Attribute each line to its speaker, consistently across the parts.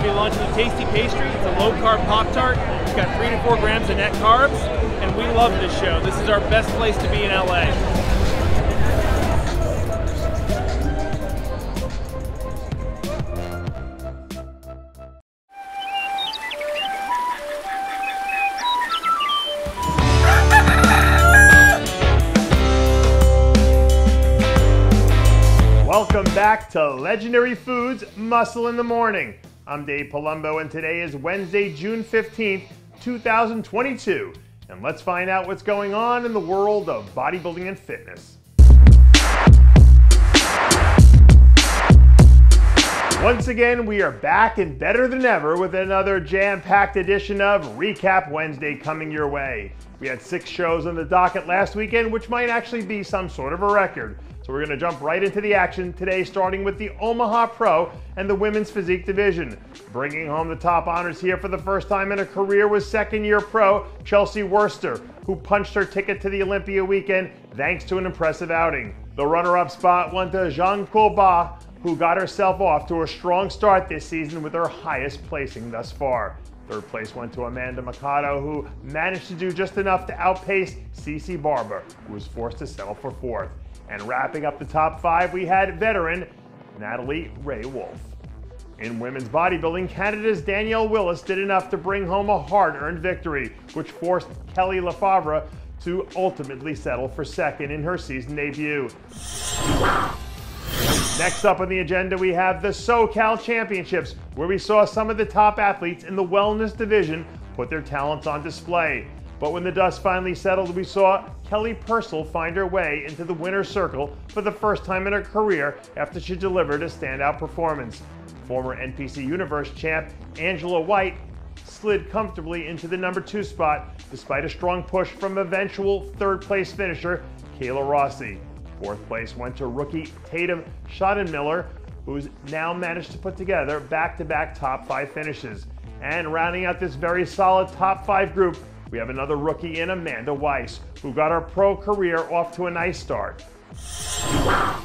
Speaker 1: be launching a tasty pastry. It's a low-carb Pop-Tart. It's got 3 to 4 grams of net carbs, and we love this show. This is our best place to be in LA.
Speaker 2: Welcome back to Legendary Foods Muscle in the Morning. I'm Dave Palumbo, and today is Wednesday, June 15th, 2022. And let's find out what's going on in the world of bodybuilding and fitness. Once again, we are back and better than ever with another jam-packed edition of Recap Wednesday coming your way. We had 6 shows on the docket last weekend, which might actually be some sort of a record. So we're going to jump right into the action today, starting with the Omaha Pro and the women's physique division. Bringing home the top honors here for the first time in her career was second-year pro Chelsea Worster, who punched her ticket to the Olympia weekend thanks to an impressive outing. The runner-up spot went to Jean Colba, who got herself off to a strong start this season with her highest placing thus far. Third place went to Amanda Mikado, who managed to do just enough to outpace Cece Barber, who was forced to settle for 4th. And wrapping up the top 5, we had veteran Natalie Ray Wolf. In women's bodybuilding, Canada's Danielle Willis did enough to bring home a hard-earned victory, which forced Kelly Lefevre to ultimately settle for 2nd in her season debut. Next up on the agenda, we have the SoCal Championships, where we saw some of the top athletes in the wellness division put their talents on display. But when the dust finally settled, we saw Kelly Purcell find her way into the winner's circle for the first time in her career after she delivered a standout performance. Former NPC Universe champ Angela White slid comfortably into the number 2 spot despite a strong push from eventual 3rd place finisher Kayla Rossi. 4th place went to rookie Tatum Schottenmiller, who's now managed to put together back-to-back top 5 finishes. And rounding out this very solid top 5 group, we have another rookie in Amanda Weiss, who got her pro career off to a nice start. It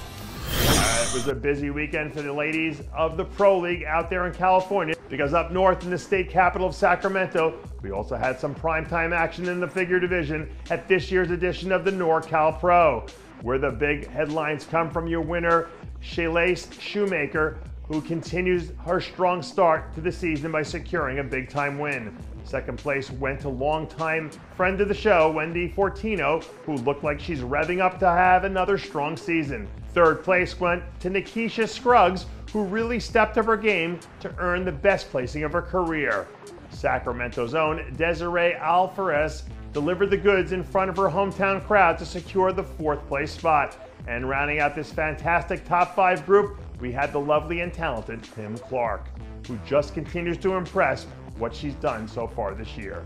Speaker 2: was a busy weekend for the ladies of the Pro League out there in California, because up north in the state capital of Sacramento, we also had some primetime action in the figure division at this year's edition of the NorCal Pro, where the big headlines come from your winner, Shaylace Shoemaker, who continues her strong start to the season by securing a big-time win. 2nd place went to longtime friend of the show, Wendy Fortino, who looked like she's revving up to have another strong season. 3rd place went to Nikisha Scruggs, who really stepped up her game to earn the best placing of her career. Sacramento's own Desiree Alvarez delivered the goods in front of her hometown crowd to secure the 4th place spot. And rounding out this fantastic top 5 group, we had the lovely and talented Tim Clark, who just continues to impress what she's done so far this year.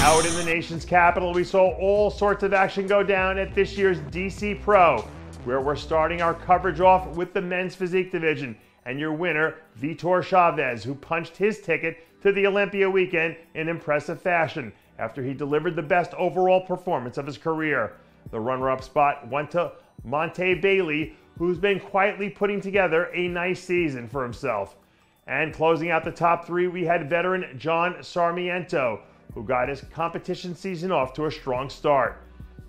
Speaker 2: Out in the nation's capital, we saw all sorts of action go down at this year's DC Pro, where we're starting our coverage off with the men's physique division and your winner, Vitor Chavez, who punched his ticket to the Olympia weekend in impressive fashion after he delivered the best overall performance of his career. The runner-up spot went to Monte Bailey, who's been quietly putting together a nice season for himself. And closing out the top 3, we had veteran John Sarmiento, who got his competition season off to a strong start.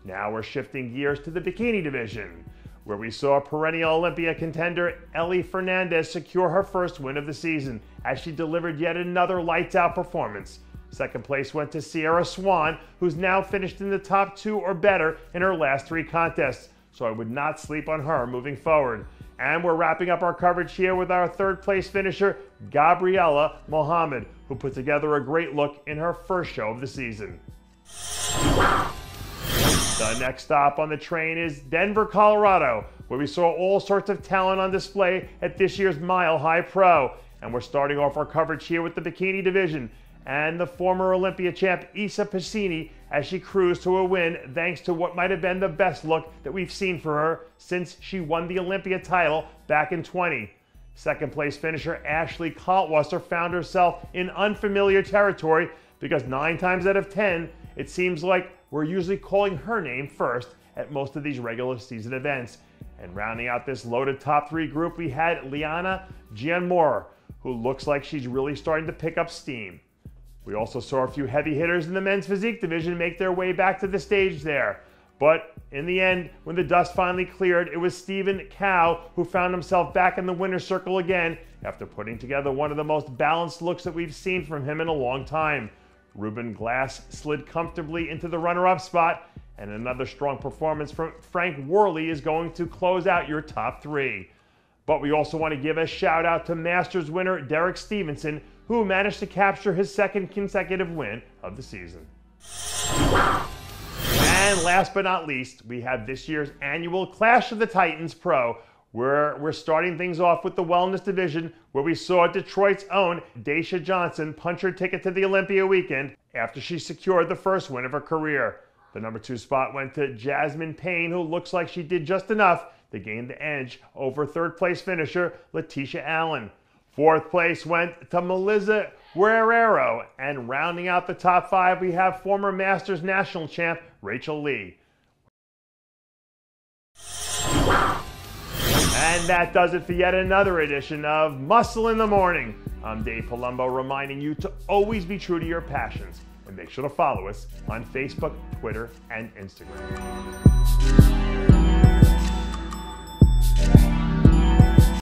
Speaker 2: Now we're shifting gears to the bikini division, where we saw perennial Olympia contender Ellie Fernandez secure her first win of the season as she delivered yet another lights-out performance. 2nd place went to Sierra Swan, who's now finished in the top 2 or better in her last 3 contests, so I would not sleep on her moving forward. And we're wrapping up our coverage here with our 3rd place finisher, Gabriela Mohammed, who put together a great look in her first show of the season. The next stop on the train is Denver, Colorado, where we saw all sorts of talent on display at this year's Mile High Pro. And we're starting off our coverage here with the bikini division and the former Olympia champ Isa Piscini as she cruised to a win thanks to what might have been the best look that we've seen for her since she won the Olympia title back in 20. 2nd place finisher Ashley Kaltwasser found herself in unfamiliar territory because 9 times out of 10, it seems like we're usually calling her name first at most of these regular season events. And rounding out this loaded top 3 group, we had Liana Gianmore, who looks like she's really starting to pick up steam. We also saw a few heavy hitters in the men's physique division make their way back to the stage there. But in the end, when the dust finally cleared, it was Stephen Cow who found himself back in the winner's circle again after putting together one of the most balanced looks that we've seen from him in a long time. Ruben Glass slid comfortably into the runner-up spot, and another strong performance from Frank Worley is going to close out your top 3. But we also want to give a shout out to Masters winner Derek Stevenson, who managed to capture his 2nd consecutive win of the season. And last but not least, we have this year's annual Clash of the Titans Pro, where we're starting things off with the wellness division, where we saw Detroit's own Daisha Johnson punch her ticket to the Olympia weekend after she secured the first win of her career. The number 2 spot went to Jasmine Payne, who looks like she did just enough to gain the edge over 3rd place finisher Letitia Allen. 4th place went to Melissa Guerrero, and rounding out the top 5, we have former Masters National Champ Rachel Lee. And that does it for yet another edition of Muscle in the Morning. I'm Dave Palumbo, reminding you to always be true to your passions, and make sure to follow us on Facebook, Twitter, and Instagram.